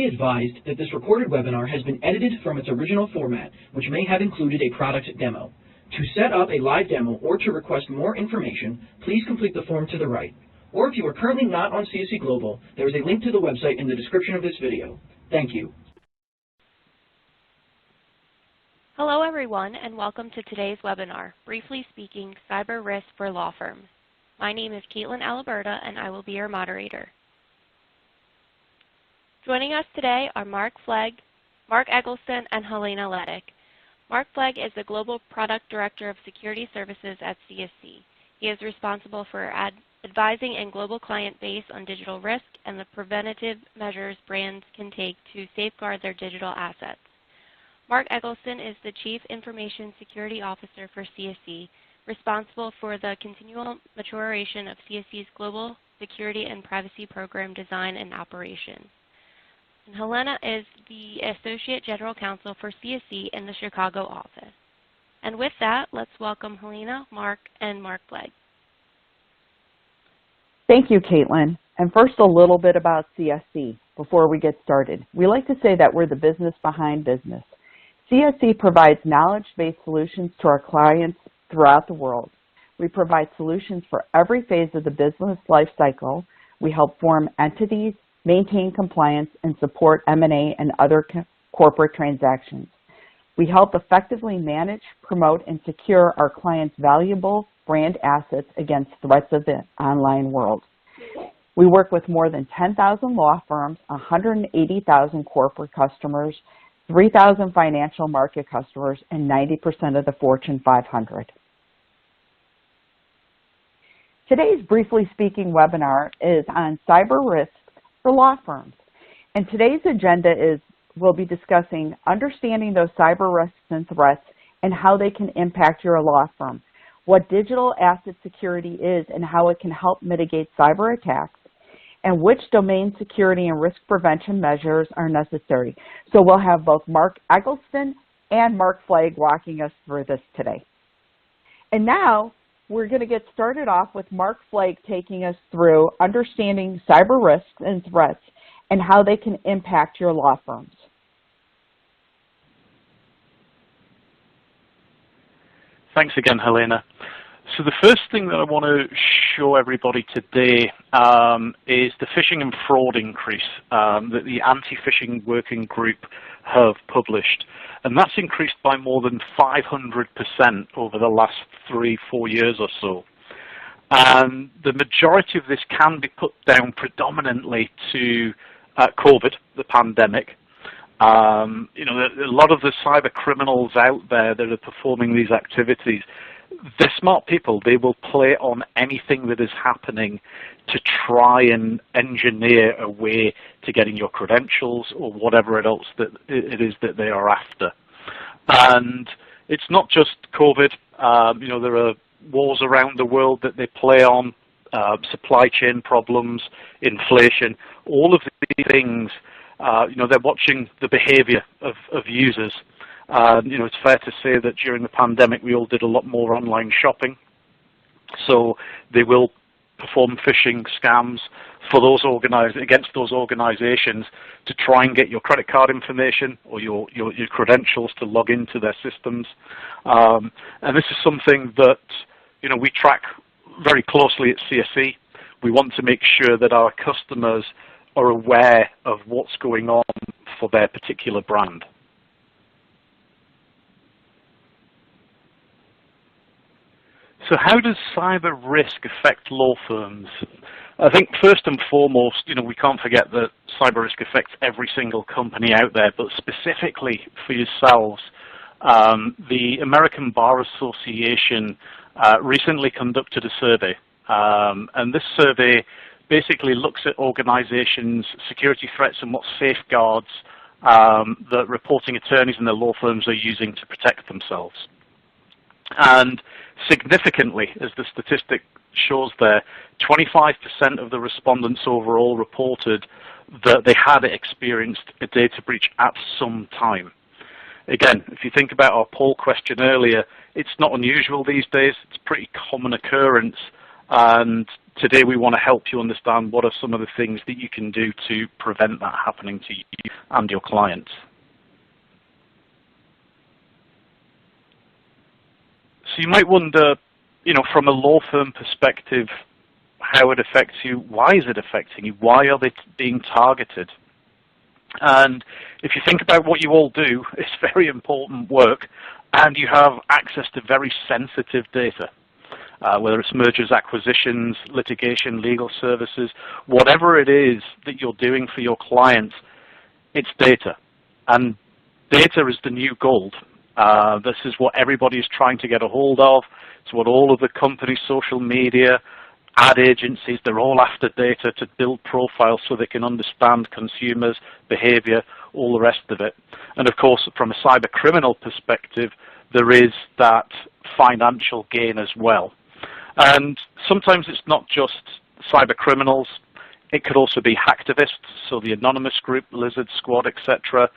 be advised that this recorded webinar has been edited from its original format, which may have included a product demo. To set up a live demo or to request more information, please complete the form to the right. Or if you are currently not on CSC Global, there is a link to the website in the description of this video. Thank you. Hello everyone, and welcome to today's webinar, Briefly Speaking, Cyber Risk for Law Firms. My name is Caitlin Aliberta, and I will be your moderator. Joining us today are Mark Eggleston, and Helena Leddick. Mark Flegg is the Global Product Director of Security Services at CSC. He is responsible for advising a global client base on digital risk and the preventative measures brands can take to safeguard their digital assets. Mark Eggleston is the Chief Information Security Officer for CSC, responsible for the continual maturation of CSC's global security and privacy program design and operations. And Helena is the Associate General Counsel for CSC in the Chicago office. And with that, let's welcome Helena, Mark, and Mark Flegg. Thank you, Caitlin. And first, a little bit about CSC before we get started. We like to say that we're the business behind business. CSC provides knowledge-based solutions to our clients throughout the world. We provide solutions for every phase of the business life cycle. We help form entities, maintain compliance, and support M&A and other corporate transactions. We help effectively manage, promote, and secure our clients' valuable brand assets against threats of the online world. We work with more than 10,000 law firms, 180,000 corporate customers, 3,000 financial market customers, and 90% of the Fortune 500. Today's Briefly Speaking webinar is on cyber risk for law firms. And today's agenda is we'll be discussing understanding those cyber risks and threats and how they can impact your law firm, what digital asset security is and how it can help mitigate cyber attacks, and which domain security and risk prevention measures are necessary. So we'll have both Mark Eggleston and Mark Flegg walking us through this today. And now we're going to get started off with Mark Flegg taking us through understanding cyber risks and threats and how they can impact your law firms. Thanks again, Helena. So the first thing that I want to show everybody today is the phishing and fraud increase that the Anti-Phishing Working Group have published. And that's increased by more than 500% over the last 3-4 years or so. And the majority of this can be put down predominantly to COVID, the pandemic. A lot of the cyber criminals out there that are performing these activities, they're smart people. They will play on anything that is happening to try and engineer a way to getting your credentials or whatever else that it is that they are after. And it's not just COVID. There are wars around the world that they play on, supply chain problems, inflation, all of these things. They're watching the behavior of users. It's fair to say that during the pandemic, we all did a lot more online shopping. So they will perform phishing scams for against those organizations to try and get your credit card information or your credentials to log into their systems. And this is something that, we track very closely at CSC. We want to make sure that our customers are aware of what's going on for their particular brand. So how does cyber risk affect law firms? I think first and foremost, we can't forget that cyber risk affects every single company out there, but specifically for yourselves. The American Bar Association recently conducted a survey, and this survey basically looks at organizations' security threats and what safeguards that reporting attorneys and their law firms are using to protect themselves. And significantly, as the statistic shows there, 25% of the respondents overall reported that they had experienced a data breach at some time. Again, if you think about our poll question earlier, it's not unusual these days. It's a pretty common occurrence. And today we want to help you understand what are some of the things that you can do to prevent that happening to you and your clients. So you might wonder, from a law firm perspective, how it affects you. Why is it affecting you? Why are they being targeted? And if you think about what you all do, it's very important work, and you have access to very sensitive data, whether it's mergers, acquisitions, litigation, legal services, whatever it is that you're doing for your clients, it's data. And data is the new gold. This is what everybody is trying to get a hold of. It's what all of the companies, social media, ad agencies, they're all after data to build profiles so they can understand consumers' behavior, all the rest of it. And of course, from a cyber criminal perspective, there is that financial gain as well. And sometimes it's not just cyber criminals. It could also be hacktivists, so the anonymous group, Lizard Squad, etc.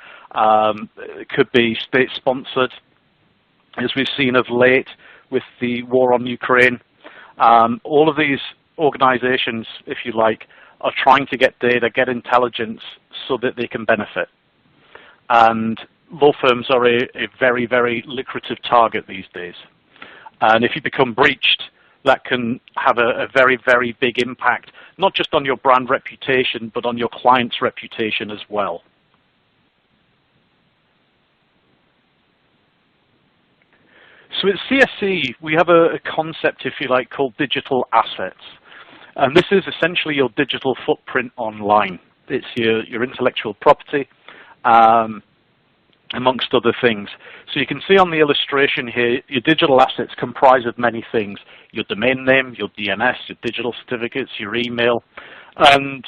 It could be state-sponsored, as we've seen of late with the war on Ukraine. All of these organizations, if you like, are trying to get data, get intelligence so that they can benefit. And law firms are a very, very lucrative target these days. And if you become breached, that can have a very, very big impact, not just on your brand reputation, but on your client's reputation as well. So at CSC, we have a concept, if you like, called digital assets. And this is essentially your digital footprint online. It's your intellectual property, amongst other things. So you can see on the illustration here, your digital assets comprise of many things. Your domain name, your DNS, your digital certificates, your email. And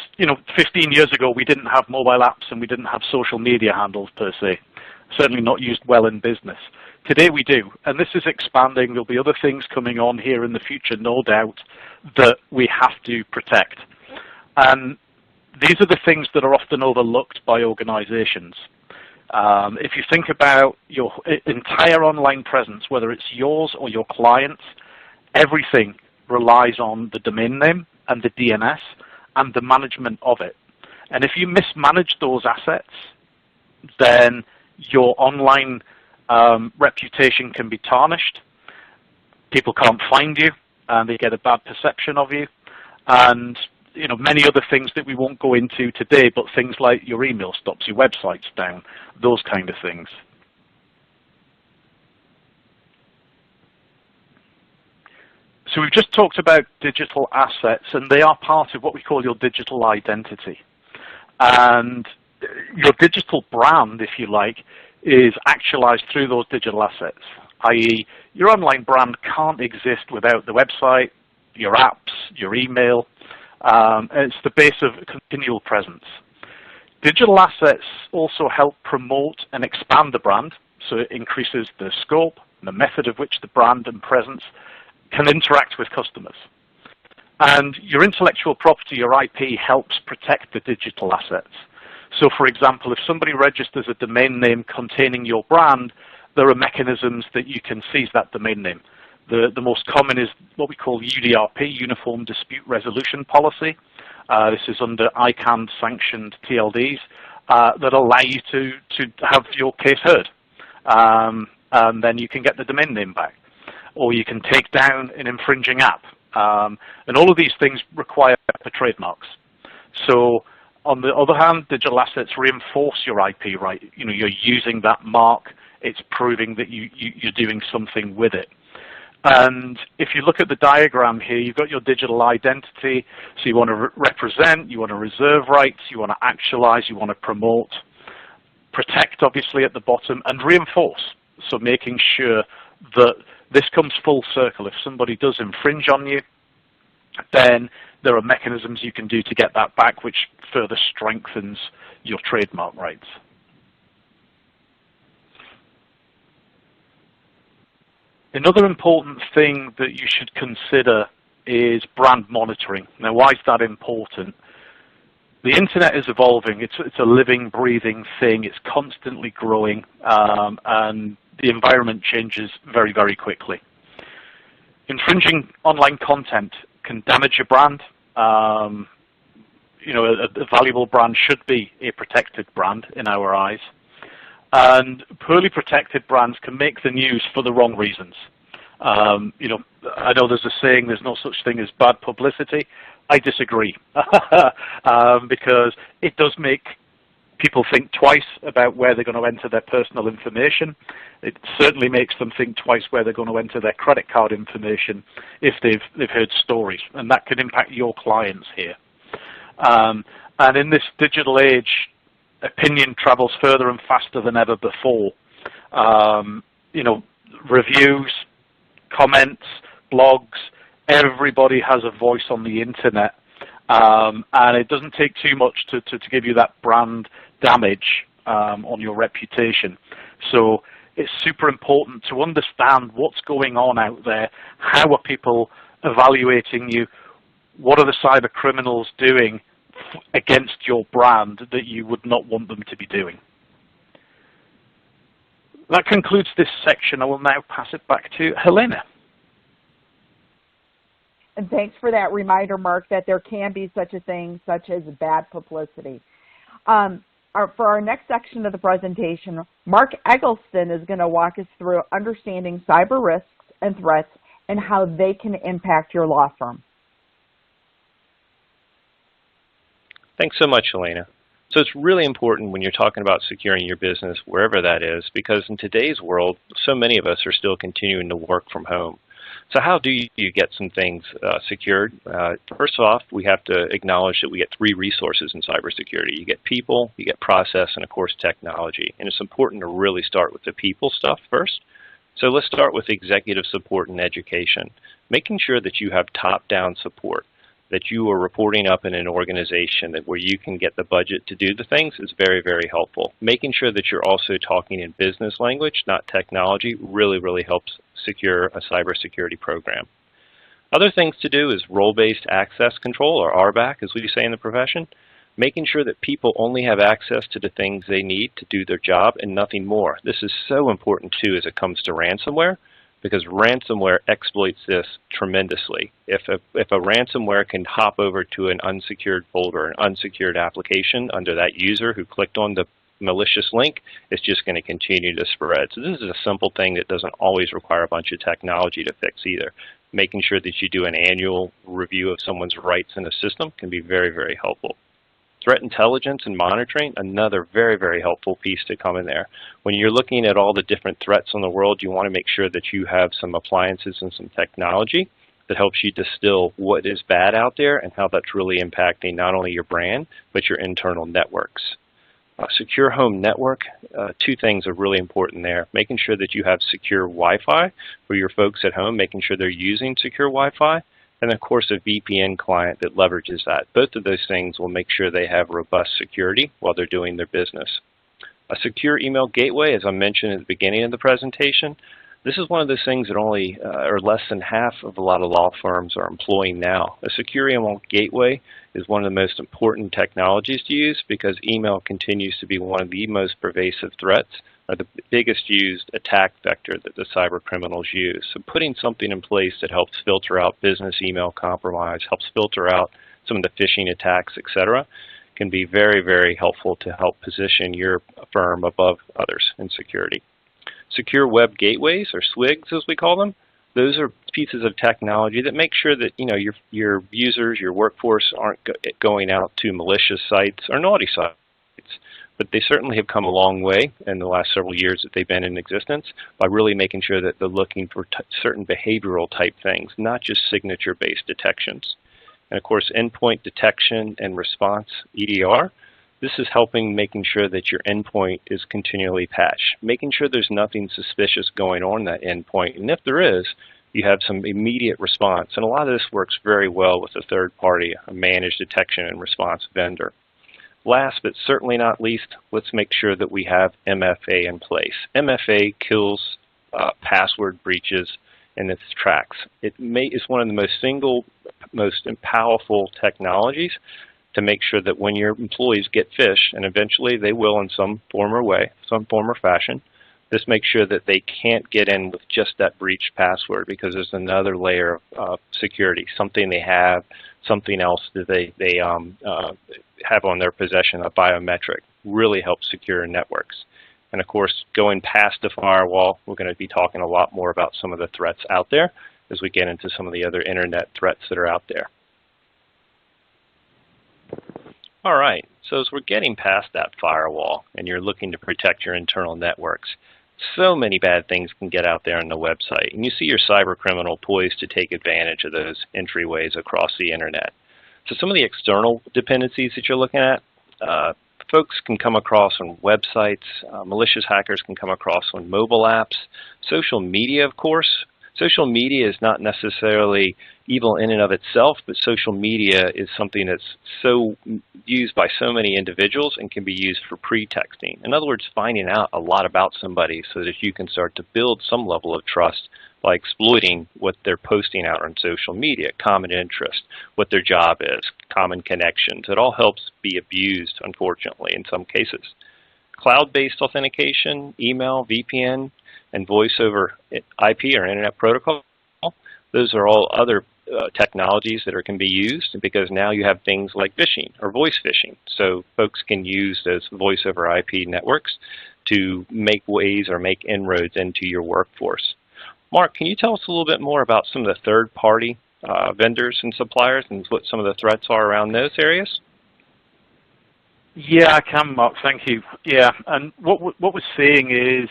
15 years ago, we didn't have mobile apps and we didn't have social media handles per se. Certainly not used well in business. Today we do, and this is expanding. There'll be other things coming on here in the future, no doubt, that we have to protect. And these are the things that are often overlooked by organizations. If you think about your entire online presence, whether it's yours or your clients, everything relies on the domain name and the DNS and the management of it. And if you mismanage those assets, then your online reputation can be tarnished. People can't find you, and they get a bad perception of you. And many other things that we won't go into today, but things like your email stops, your website's down, those kind of things. So we've just talked about digital assets, and they are part of what we call your digital identity. And your digital brand, if you like, is actualized through those digital assets, i.e. your online brand can't exist without the website, your apps, your email. It's the base of continual presence. Digital assets also help promote and expand the brand, so it increases the scope, the method of which the brand and presence can interact with customers. And your intellectual property, your IP, helps protect the digital assets. So for example, if somebody registers a domain name containing your brand, there are mechanisms that you can seize that domain name. The most common is what we call UDRP, Uniform Dispute Resolution Policy. This is under ICANN sanctioned TLDs that allow you to have your case heard. And then you can get the domain name back. Or you can take down an infringing app. And all of these things require trademarks. So on the other hand, digital assets reinforce your IP right. You're using that mark. It's proving that you're doing something with it. And if you look at the diagram here, you've got your digital identity. So you want to represent, you want to reserve rights, you want to actualize, you want to promote, protect, obviously, at the bottom, and reinforce. So making sure that this comes full circle. If somebody does infringe on you, then there are mechanisms you can do to get that back, which further strengthens your trademark rights. Another important thing that you should consider is brand monitoring. Now, why is that important? The internet is evolving. It's a living, breathing thing. It's constantly growing, and the environment changes very, very quickly. Infringing online content can damage your brand. You know, a valuable brand should be a protected brand in our eyes. And poorly protected brands can make the news for the wrong reasons. You know, I know there's a saying, there's no such thing as bad publicity. I disagree, because it does make people think twice about where they're going to enter their personal information. It certainly makes them think twice where they're going to enter their credit card information if they've heard stories, and that can impact your clients here. And in this digital age, opinion travels further and faster than ever before. You know, reviews, comments, blogs, everybody has a voice on the internet. And it doesn't take too much to give you that brand damage on your reputation. So it's super important to understand what's going on out there. How are people evaluating you? What are the cyber criminals doing against your brand that you would not want them to be doing? That concludes this section. I will now pass it back to Helena. And thanks for that reminder, Mark, that there can be such a thing such as bad publicity. For our next section of the presentation, Mark Eggleston is going to walk us through understanding cyber risks and threats and how they can impact your law firm. Thanks so much, Helena. So it's really important when you're talking about securing your business, wherever that is, because in today's world, so many of us are still continuing to work from home. So how do you get some things secured? First off, we have to acknowledge that we get three resources in cybersecurity. You get people, you get process, and of course technology. And it's important to really start with the people stuff first. So let's start with executive support and education. Making sure that you have top-down support, that you are reporting up in an organization that where you can get the budget to do the things is very, very helpful. Making sure that you're also talking in business language, not technology, really, really helps secure a cybersecurity program. Other things to do is role-based access control, or RBAC as we say in the profession. Making sure that people only have access to the things they need to do their job and nothing more. This is so important too as it comes to ransomware, because ransomware exploits this tremendously. If a ransomware can hop over to an unsecured folder, an unsecured application under that user who clicked on the malicious link, it's just going to continue to spread. So this is a simple thing that doesn't always require a bunch of technology to fix either. Making sure that you do an annual review of someone's rights in a system can be very, very helpful. Threat intelligence and monitoring, another very, very helpful piece to come in there. When you're looking at all the different threats in the world, you want to make sure that you have some appliances and some technology that helps you distill what is bad out there and how that's really impacting not only your brand, but your internal networks. Secure home network, two things are really important there. Making sure that you have secure Wi-Fi for your folks at home, making sure they're using secure Wi-Fi, and of course a VPN client that leverages that. Both of those things will make sure they have robust security while they're doing their business. A secure email gateway, as I mentioned at the beginning of the presentation, this is one of those things that only or less than half of a lot of law firms are employing now. A secure email gateway is one of the most important technologies to use because email continues to be one of the most pervasive threats, or the biggest used attack vector that the cyber criminals use. So putting something in place that helps filter out business email compromise, helps filter out some of the phishing attacks, etc., can be very, very helpful to help position your firm above others in security. Secure web gateways, or SWIGs as we call them, those are pieces of technology that make sure that your users, your workforce aren't going out to malicious sites or naughty sites. But they certainly have come a long way in the last several years that they've been in existence by really making sure that they're looking for certain behavioral type things, not just signature-based detections. And of course, endpoint detection and response, EDR, this is helping making sure that your endpoint is continually patched, making sure there's nothing suspicious going on that endpoint. And if there is, you have some immediate response. And a lot of this works very well with a third party, a managed detection and response vendor. Last but certainly not least, let's make sure that we have MFA in place. MFA kills password breaches in its tracks. It is one of the most powerful technologies to make sure that when your employees get phished, and eventually they will in some form or way, some form or fashion, This makes sure that they can't get in with just that breached password, because there's another layer of security, something they have, something else that they have on their possession, a biometric. Really helps secure networks. And of course, going past the firewall, we're going to be talking a lot more about some of the threats out there as we get into some of the other internet threats that are out there. All right, so as we're getting past that firewall and you're looking to protect your internal networks, so many bad things can get out there on the website. And you see your cyber criminal poised to take advantage of those entryways across the internet. So some of the external dependencies that you're looking at, folks can come across on websites, malicious hackers can come across on mobile apps, social media, of course. Social media is not necessarily evil in and of itself, but social media is something that's so used by so many individuals and can be used for pretexting. In other words, finding out a lot about somebody so that you can start to build some level of trust by exploiting what they're posting out on social media, common interest, what their job is, common connections. It all helps be abused, unfortunately, in some cases. Cloud-based authentication, email, VPN, and voice over IP or Internet Protocol, those are all other technologies that can be used, because now you have things like phishing or voice phishing. So folks can use those voice over IP networks to make ways or make inroads into your workforce. Mark, can you tell us a little bit more about some of the third-party vendors and suppliers and what some of the threats are around those areas? Yeah, I can, Mark. Thank you. Yeah, and what we're seeing is,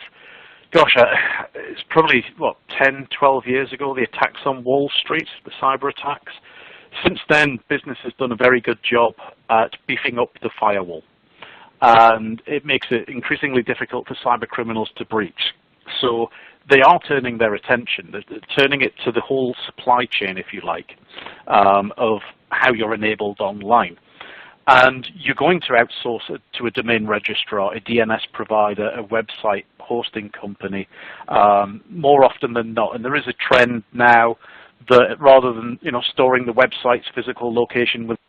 gosh, it's probably, what, 10, 12 years ago, the attacks on Wall Street, the cyber attacks. Since then, business has done a very good job at beefing up the firewall. And it makes it increasingly difficult for cyber criminals to breach. So they are turning their attention, they're turning it to the whole supply chain, if you like, of how you're enabled online. And you're going to outsource it to a domain registrar, a DNS provider, a website hosting company, more often than not. And there is a trend now that rather than storing the website's physical location with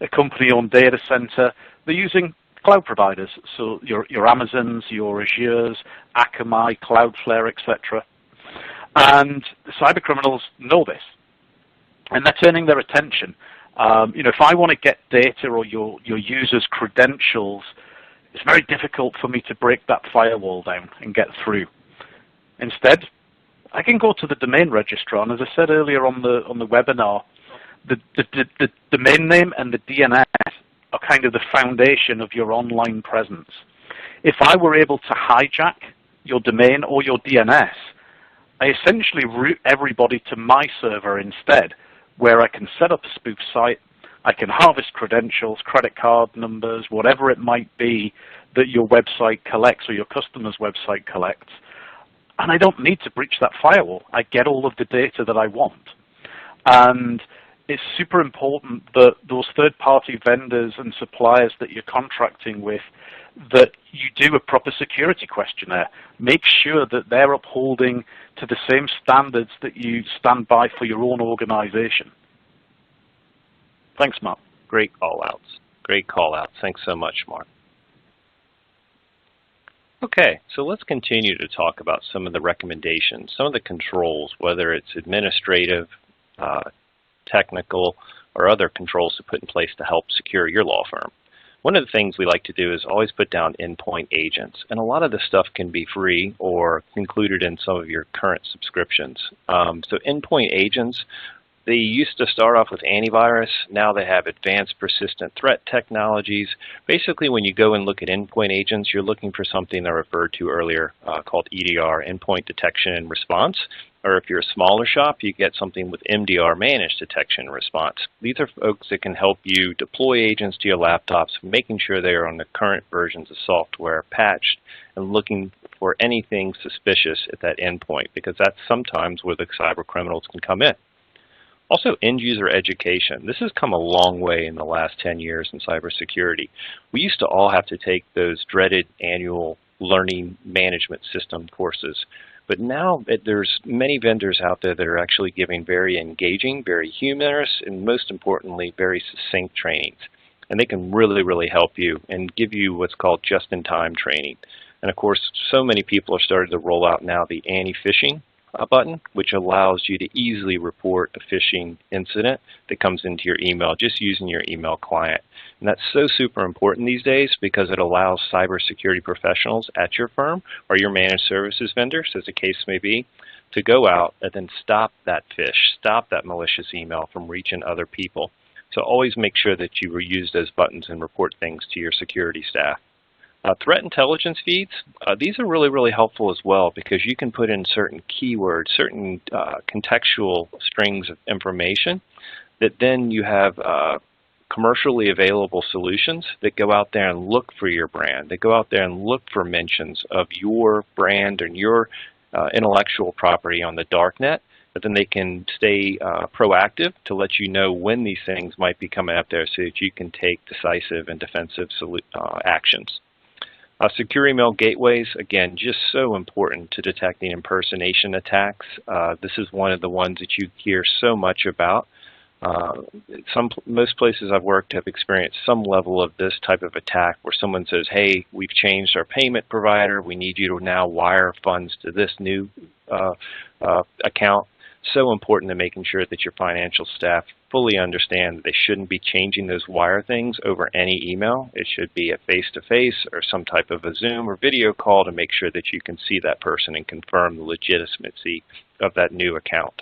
a company-owned data center, they're using cloud providers. So your Amazons, your Azures, Akamai, Cloudflare, etc. And the cyber criminals know this, and they're turning their attention. If I want to get data or your user's credentials, it's very difficult for me to break that firewall down and get through. Instead, I can go to the domain registrar, and as I said earlier on the webinar, the domain name and the DNS are kind of the foundation of your online presence. If I were able to hijack your domain or your DNS, I essentially route everybody to my server instead, where I can set up a spoof site, I can harvest credentials, credit card numbers, whatever it might be that your website collects or your customer's website collects, and I don't need to breach that firewall. I get all of the data that I want. And it's super important that those third-party vendors and suppliers that you're contracting with, that you do a proper security questionnaire. Make sure that they're upholding to the same standards that you stand by for your own organization. Thanks, Mark. Great call-outs. Great call-outs. Thanks so much, Mark. Okay, so let's continue to talk about some of the recommendations, some of the controls, whether it's administrative, technical, or other controls to put in place to help secure your law firm. One of the things we like to do is always put down endpoint agents, and a lot of this stuff can be free or included in some of your current subscriptions. So endpoint agents, they used to start off with antivirus. Now they have advanced persistent threat technologies. Basically, when you go and look at endpoint agents, you're looking for something I referred to earlier called EDR, Endpoint Detection and Response. Or if you're a smaller shop, you get something with MDR, Managed Detection and Response. These are folks that can help you deploy agents to your laptops, making sure they are on the current versions of software, patched, and looking for anything suspicious at that endpoint, because that's sometimes where the cyber criminals can come in. Also, end-user education. This has come a long way in the last 10 years in cybersecurity. We used to all have to take those dreaded annual learning management system courses. But now there's many vendors out there that are actually giving very engaging, very humorous, and most importantly, very succinct trainings. And they can really, really help you and give you what's called just-in-time training. And of course, so many people are starting to roll out now the anti-phishing button, which allows you to easily report a phishing incident that comes into your email just using your email client. And that's so super important these days because it allows cybersecurity professionals at your firm or your managed services vendors, as the case may be, to go out and then stop that phish, stop that malicious email from reaching other people. So always make sure that you use those buttons and report things to your security staff. Threat intelligence feeds, these are really, really helpful as well because you can put in certain keywords, certain contextual strings of information that then you have commercially available solutions that go out there and look for your brand, that go out there and look for mentions of your brand and your intellectual property on the dark net, but then they can stay proactive to let you know when these things might be coming up there so that you can take decisive and defensive actions. Secure email gateways, again, just so important to detecting impersonation attacks. This is one of the ones that you hear so much about. Most places I've worked have experienced some level of this type of attack where someone says, hey, we've changed our payment provider. We need you to now wire funds to this new account. So important to making sure that your financial staff fully understand that they shouldn't be changing those wire things over any email. It should be a face-to-face or some type of a Zoom or video call to make sure that you can see that person and confirm the legitimacy of that new account.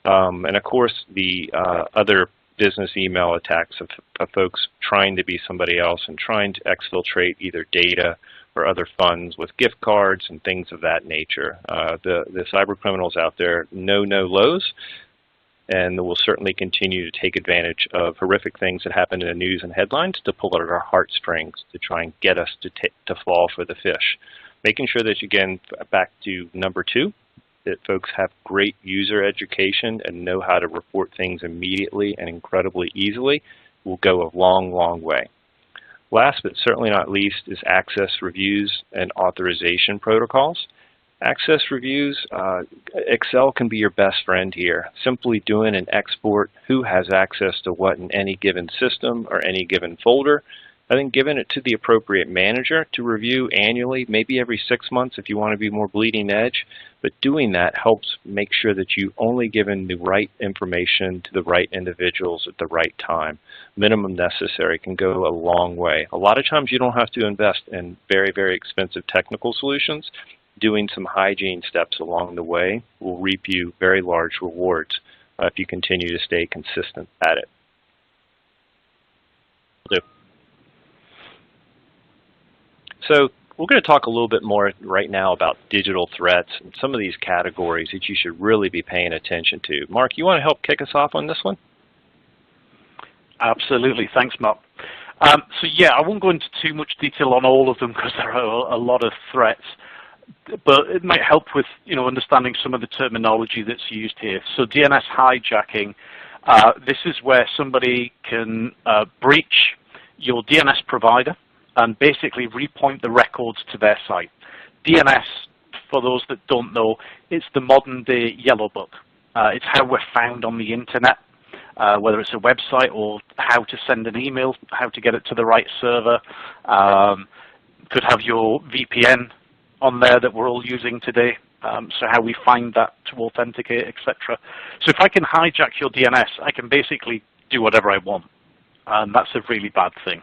And of course, the other business email attacks of folks trying to be somebody else and trying to exfiltrate either data or other funds with gift cards and things of that nature. The cyber criminals out there know no lows, and will certainly continue to take advantage of horrific things that happen in the news and headlines to pull at our heartstrings to try and get us to fall for the fish. Making sure that, again, back to number 2, that folks have great user education and know how to report things immediately and incredibly easily will go a long, long way. Last but certainly not least is access reviews and authorization protocols. Access reviews, Excel can be your best friend here. Simply doing an export, who has access to what in any given system or any given folder, and then giving it to the appropriate manager to review annually, maybe every 6 months if you want to be more bleeding edge. But doing that helps make sure that you only given the right information to the right individuals at the right time. Minimum necessary can go a long way. A lot of times you don't have to invest in very, very expensive technical solutions. Doing some hygiene steps along the way will reap you very large rewards if you continue to stay consistent at it. So we're going to talk a little bit more right now about digital threats and some of these categories that you should really be paying attention to. Mark, you want to help kick us off on this one? Absolutely. Thanks, Mark. So yeah, I won't go into too much detail on all of them because there are a lot of threats, but it might help with understanding some of the terminology that's used here. So DNS hijacking, this is where somebody can breach your DNS provider and basically repoint the records to their site. DNS, for those that don't know, it's the modern day yellow book. It's how we're found on the internet, whether it's a website or how to send an email, how to get it to the right server. Could have your VPN on there that we're all using today, so how we find that to authenticate, etc. So if I can hijack your DNS, I can basically do whatever I want, and that's a really bad thing.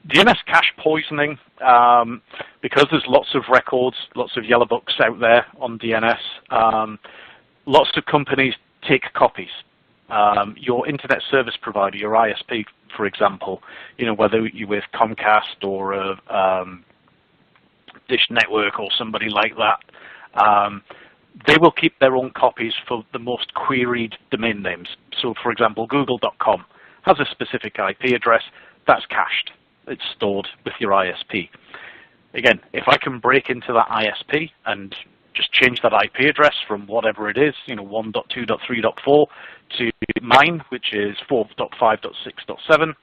DNS cache poisoning, because there's lots of records, lots of yellow books out there on DNS, lots of companies take copies. Your internet service provider, your ISP, for example, whether you're with Comcast or Dish Network or somebody like that, they will keep their own copies for the most queried domain names. So, for example, Google.com has a specific IP address that's cached. It's stored with your ISP. Again, if I can break into that ISP and just change that IP address from whatever it is, 1.2.3.4 to mine, which is 4.5.6.7,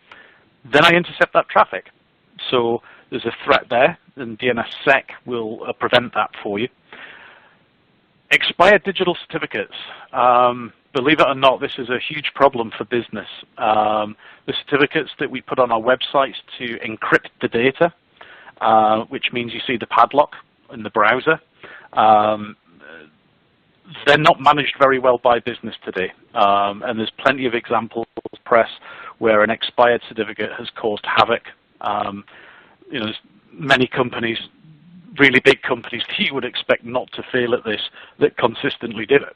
then I intercept that traffic. So there's a threat there, and DNSSEC will prevent that for you. Expired digital certificates. Believe it or not, this is a huge problem for business. The certificates that we put on our websites to encrypt the data, which means you see the padlock in the browser. They're not managed very well by business today, and there's plenty of examples in the press where an expired certificate has caused havoc. There's many companies, really big companies that you would expect not to fail at this, that consistently did it.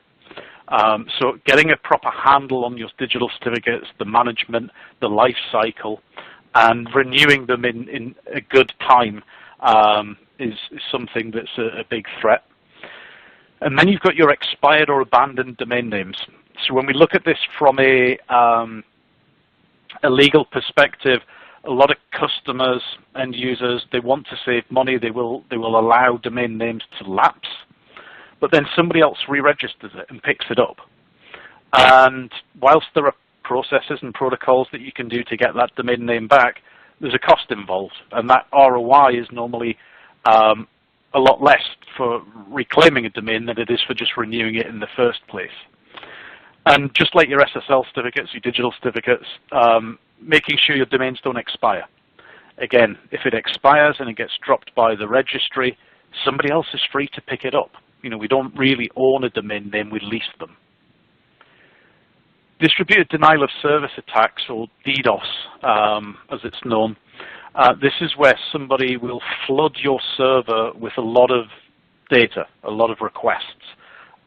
So getting a proper handle on your digital certificates, the management, the life cycle, and renewing them in a good time is something that's a big threat. And then you've got your expired or abandoned domain names. So when we look at this from a legal perspective, a lot of customers and users, they want to save money. They will allow domain names to lapse, but then somebody else re-registers it and picks it up. And whilst there are processes and protocols that you can do to get that domain name back, there's a cost involved, and that ROI is normally a lot less for reclaiming a domain than it is for just renewing it in the first place. And just like your SSL certificates, your digital certificates, making sure your domains don't expire. Again, if it expires and it gets dropped by the registry, somebody else is free to pick it up. We don't really own a domain name, we lease them. Distributed denial of service attacks, or DDoS, as it's known. This is where somebody will flood your server with a lot of data, a lot of requests.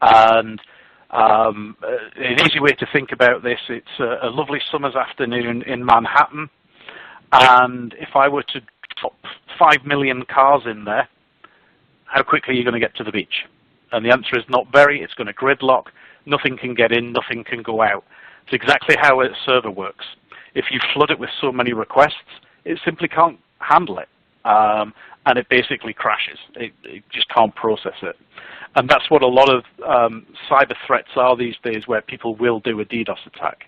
And an easy way to think about this, it's a lovely summer's afternoon in Manhattan, and if I were to drop 5 million cars in there, how quickly are you going to get to the beach? And the answer is not very. It's going to gridlock. Nothing can get in, nothing can go out. It's exactly how a server works. If you flood it with so many requests, it simply can't handle it, and it basically crashes. It just can't process it. And that's what a lot of cyber threats are these days, where people will do a DDoS attack.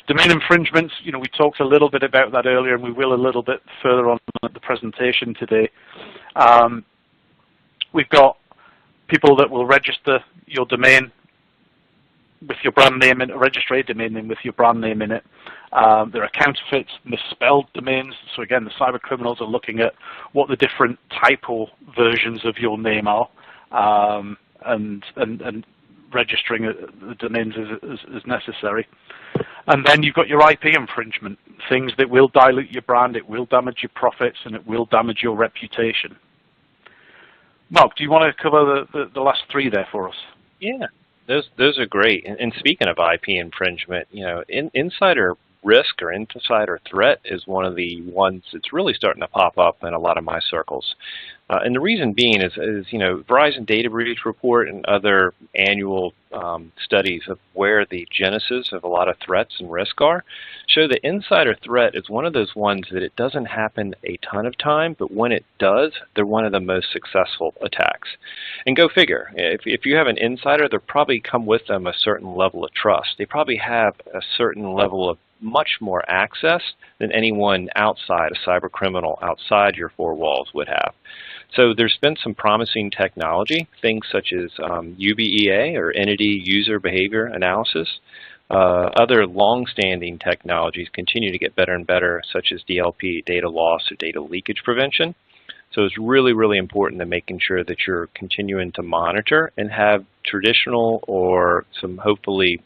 Domain infringements, we talked a little bit about that earlier, and we will a little bit further on in the presentation today. We've got people that will register your domain with your brand name in it, register a domain name with your brand name in it. There are counterfeits, misspelled domains. So again, the cyber criminals are looking at what the different typo versions of your name are, and registering the domains as necessary. And then you've got your IP infringement, things that will dilute your brand, it will damage your profits, and it will damage your reputation. Mark, do you want to cover the last three there for us? Yeah, those are great. And speaking of IP infringement, insider risk or insider threat is one of the ones that's really starting to pop up in a lot of my circles. And the reason being is Verizon Data Breach Report and other annual studies of where the genesis of a lot of threats and risk are show that insider threat is one of those ones that it doesn't happen a ton of time, but when it does, they're one of the most successful attacks. And go figure, if you have an insider, they probably come with them a certain level of trust. They probably have a certain level of much more access than anyone outside, a cyber criminal outside your four walls would have. So there's been some promising technology, things such as UBEA, or Entity User Behavior Analysis. Other long-standing technologies continue to get better and better, such as DLP, data loss or data leakage prevention. So it's really, really important to making sure that you're continuing to monitor and have traditional or some hopefully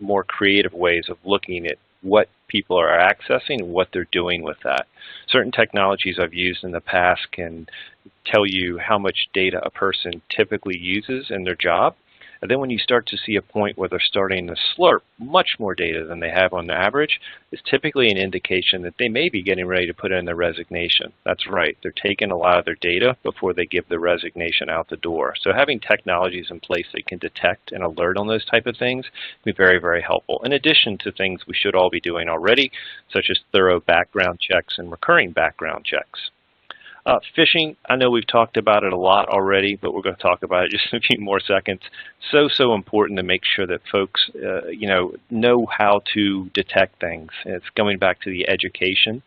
more creative ways of looking at what people are accessing and what they're doing with that. Certain technologies I've used in the past can tell you how much data a person typically uses in their job. And then when you start to see a point where they're starting to slurp much more data than they have on the average, it's typically an indication that they may be getting ready to put in their resignation. That's right, they're taking a lot of their data before they give the resignation out the door. So having technologies in place that can detect and alert on those type of things can be very, very helpful, in addition to things we should all be doing already, such as thorough background checks and recurring background checks. Phishing, I know we've talked about it a lot already, but we're going to talk about it just in a few more seconds. So important to make sure that folks, know how to detect things. It's going back to the education.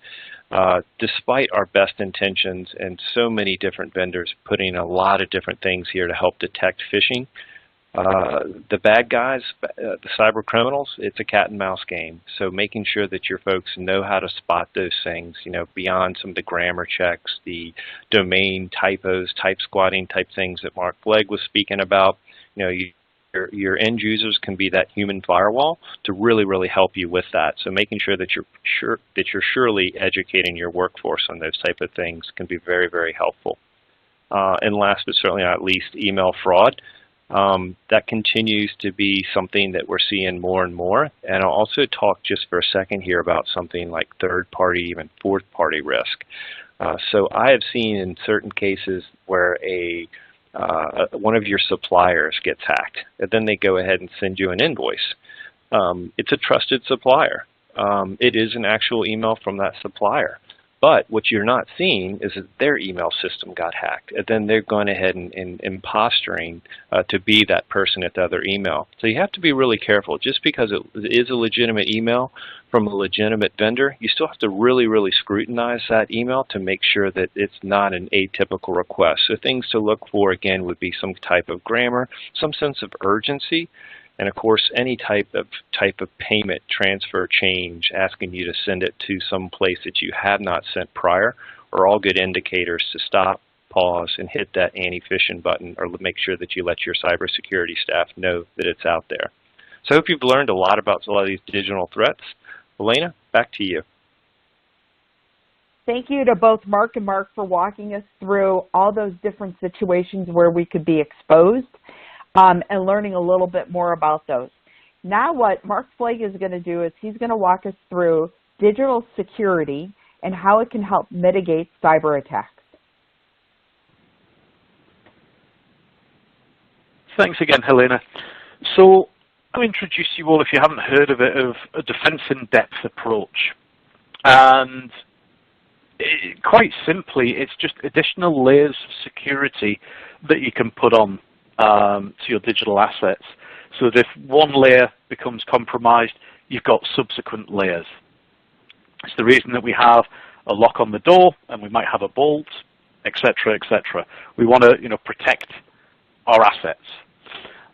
Despite our best intentions and so many different vendors putting a lot of different things here to help detect phishing, The bad guys, the cyber criminals, it's a cat and mouse game. So making sure that your folks know how to spot those things, beyond some of the grammar checks, the domain typos, type squatting type things that Mark Flegg was speaking about. Your end users can be that human firewall to really, really help you with that. So making sure that you're surely educating your workforce on those type of things can be very, very helpful. And last but certainly not least, email fraud. That continues to be something that we're seeing more and more. And I'll also talk just for a second here about something like third-party, even fourth-party risk. So I have seen in certain cases where one of your suppliers gets hacked, and then they go ahead and send you an invoice. It's a trusted supplier. It is an actual email from that supplier. But what you're not seeing is that their email system got hacked, and then they're going ahead and imposturing to be that person at the other email. So you have to be really careful. Just because it is a legitimate email from a legitimate vendor, you still have to really, really scrutinize that email to make sure that it's not an atypical request. So things to look for, again, would be some type of grammar, some sense of urgency, and of course, any type of payment, transfer, change, asking you to send it to some place that you have not sent prior, are all good indicators to stop, pause, and hit that anti-phishing button, or make sure that you let your cybersecurity staff know that it's out there. So I hope you've learned a lot about a lot of these digital threats. Elena, back to you. Thank you to both Mark and Mark for walking us through all those different situations where we could be exposed. And learning a little bit more about those. Now what Mark Flegg is going to do is he's going to walk us through digital security and how it can help mitigate cyber attacks. Thanks again, Helena. So I'll introduce you all, if you haven't heard of it, of a defense in-depth approach. And quite simply, it's just additional layers of security that you can put on to your digital assets, so that if one layer becomes compromised, you've got subsequent layers. It's the reason that we have a lock on the door, and we might have a bolt, etc., etc. We want to, protect our assets.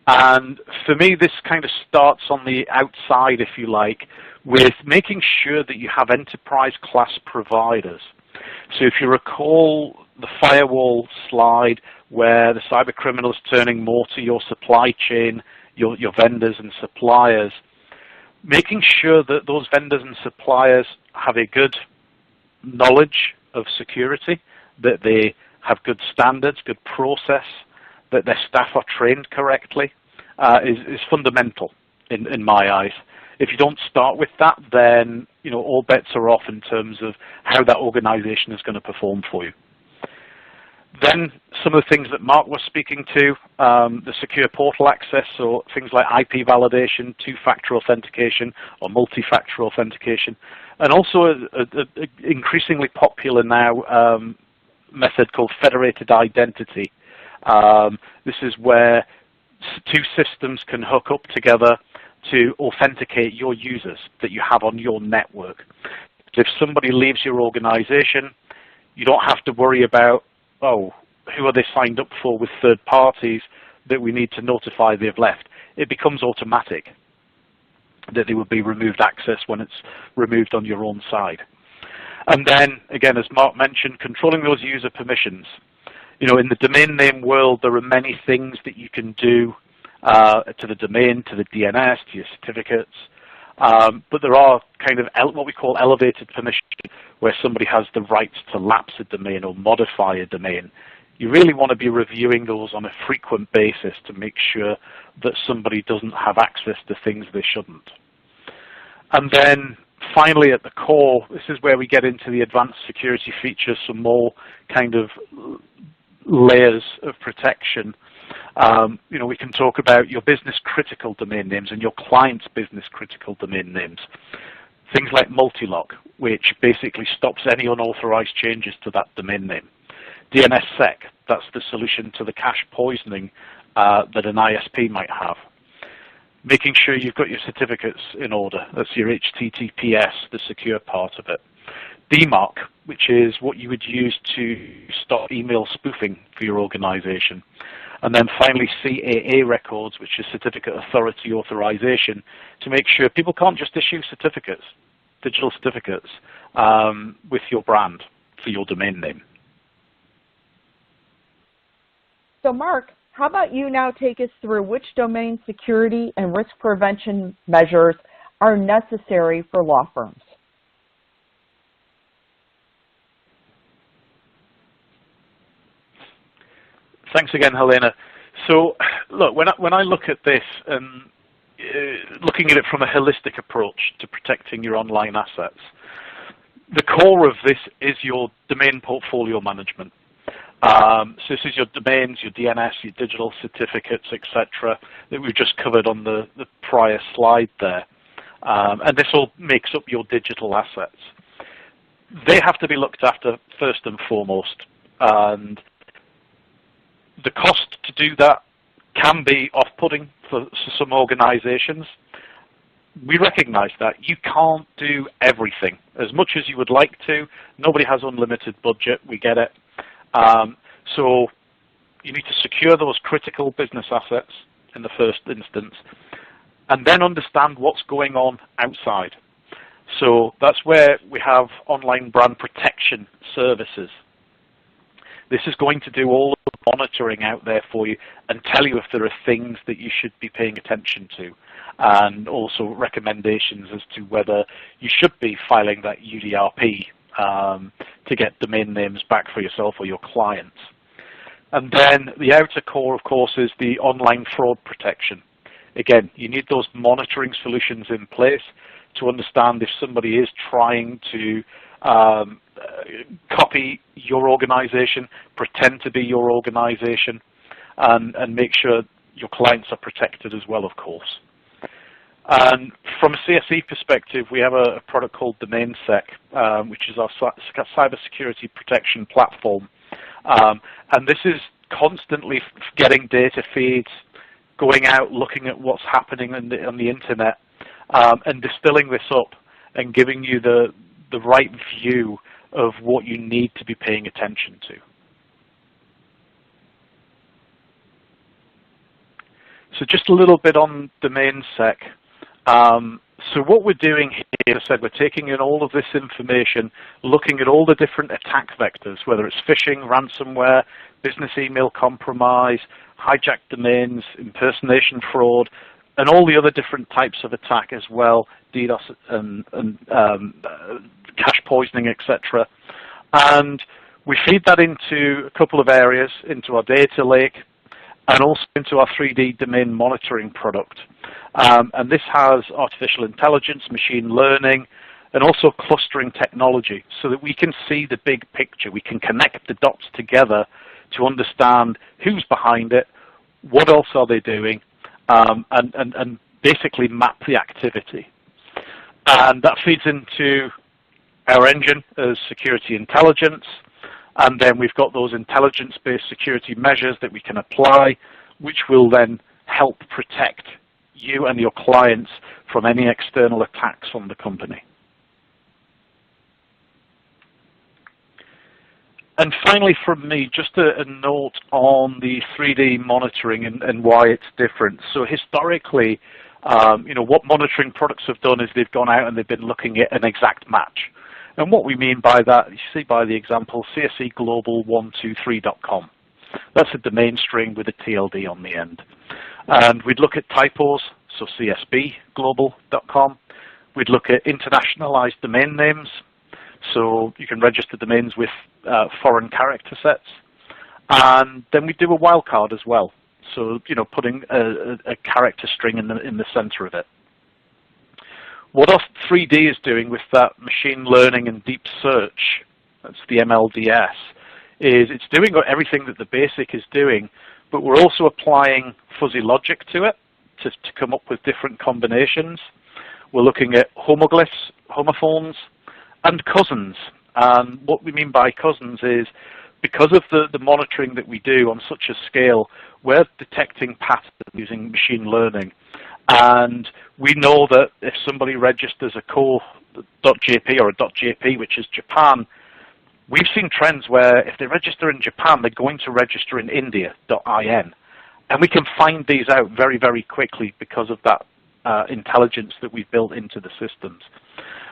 And for me, this kind of starts on the outside, if you like, with making sure that you have enterprise-class providers. So if you recall the firewall slide where the cyber criminal is turning more to your supply chain, your vendors and suppliers, making sure that those vendors and suppliers have a good knowledge of security, that they have good standards, good process, that their staff are trained correctly, is fundamental in my eyes. If you don't start with that, then all bets are off in terms of how that organization is going to perform for you. Then some of the things that Mark was speaking to, the secure portal access, so things like IP validation, two-factor authentication, or multi-factor authentication, and also an increasingly popular now method called federated identity. This is where two systems can hook up together to authenticate your users that you have on your network. If somebody leaves your organization, you don't have to worry about, oh, who are they signed up for with third parties that we need to notify they've left. It becomes automatic that they will be removed access when it's removed on your own side. And then, again, as Mark mentioned, controlling those user permissions. In the domain name world, there are many things that you can do to the domain, to the DNS, to your certificates. But there are kind of what we call elevated permission, where somebody has the rights to lapse a domain or modify a domain. You really want to be reviewing those on a frequent basis to make sure that somebody doesn't have access to things they shouldn't. And then finally at the core, this is where we get into the advanced security features, some more kind of layers of protection. We can talk about your business critical domain names and your client's business critical domain names. Things like multi-log, which basically stops any unauthorized changes to that domain name. DNSSEC, that's the solution to the cache poisoning that an ISP might have. Making sure you've got your certificates in order. That's your HTTPS, the secure part of it. DMARC, which is what you would use to stop email spoofing for your organization. And then finally CAA records, which is Certificate Authority Authorization, to make sure people can't just issue certificates, digital certificates, with your brand for your domain name. So Mark, how about you now take us through which domain security and risk prevention measures are necessary for law firms? Thanks again, Helena. So, look, when I look at this and looking at it from a holistic approach to protecting your online assets, the core of this is your domain portfolio management. So this is your domains, your DNS, your digital certificates, etc., that we've just covered on the prior slide there. And this all makes up your digital assets. They have to be looked after first and foremost. And the cost to do that can be off-putting for some organizations. We recognize that. You can't do everything. As much as you would like to, nobody has unlimited budget, we get it. So you need to secure those critical business assets in the first instance, and then understand what's going on outside. So that's where we have online brand protection services. This is going to do all of the monitoring out there for you and tell you if there are things that you should be paying attention to, and also recommendations as to whether you should be filing that UDRP to get domain names back for yourself or your clients. And then the outer core, of course, is the online fraud protection. Again, you need those monitoring solutions in place to understand if somebody is trying to copy your organization, pretend to be your organization, and make sure your clients are protected as well, of course. And from a CSE perspective, we have a product called DomainSec, which is our cybersecurity protection platform. And this is constantly getting data feeds, going out, looking at what's happening on the internet, and distilling this up and giving you the right view of what you need to be paying attention to. So just a little bit on DomainSec. So what we're doing here, as I said, we're taking in all of this information, looking at all the different attack vectors, whether it's phishing, ransomware, business email compromise, hijacked domains, impersonation fraud, and all the other different types of attack as well, DDoS and cache poisoning, etc. And we feed that into a couple of areas, into our data lake, and also into our 3D domain monitoring product. And this has artificial intelligence, machine learning, and also clustering technology so that we can see the big picture. We can connect the dots together to understand who's behind it, what else are they doing, and basically map the activity. And that feeds into our engine as security intelligence. And then we've got those intelligence-based security measures that we can apply, which will then help protect you and your clients from any external attacks on the company. And finally from me, just a note on the 3D monitoring and why it's different. So historically, what monitoring products have done is they've gone out and they've been looking at an exact match. And what we mean by that, you see by the example, CSEglobal123.com. That's a domain string with a TLD on the end. And we'd look at typos, so CSBglobal.com. We'd look at internationalized domain names, so you can register domains with foreign character sets. And then we do a wildcard as well, so putting a character string in the center of it. What our 3D is doing with that machine learning and deep search, that's the MLDS, is it's doing everything that the basic is doing, but we're also applying fuzzy logic to it to come up with different combinations. We're looking at homoglyphs, homophones, and cousins. And what we mean by cousins is because of the monitoring that we do on such a scale, we're detecting patterns using machine learning. And we know that if somebody registers a co.jp or a .jp, which is Japan, we've seen trends where if they register in Japan, they're going to register in India.in. And we can find these out very, very quickly because of that intelligence that we've built into the systems.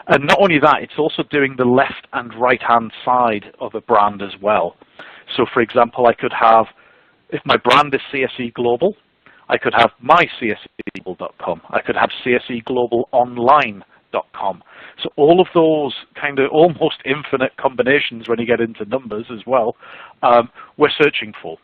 And not only that, it's also doing the left and right-hand side of a brand as well. So for example, I could have, if my brand is CSE Global, I could have mycseglobal.com. I could have cseglobalonline.com. So all of those kind of almost infinite combinations when you get into numbers as well, we're searching for.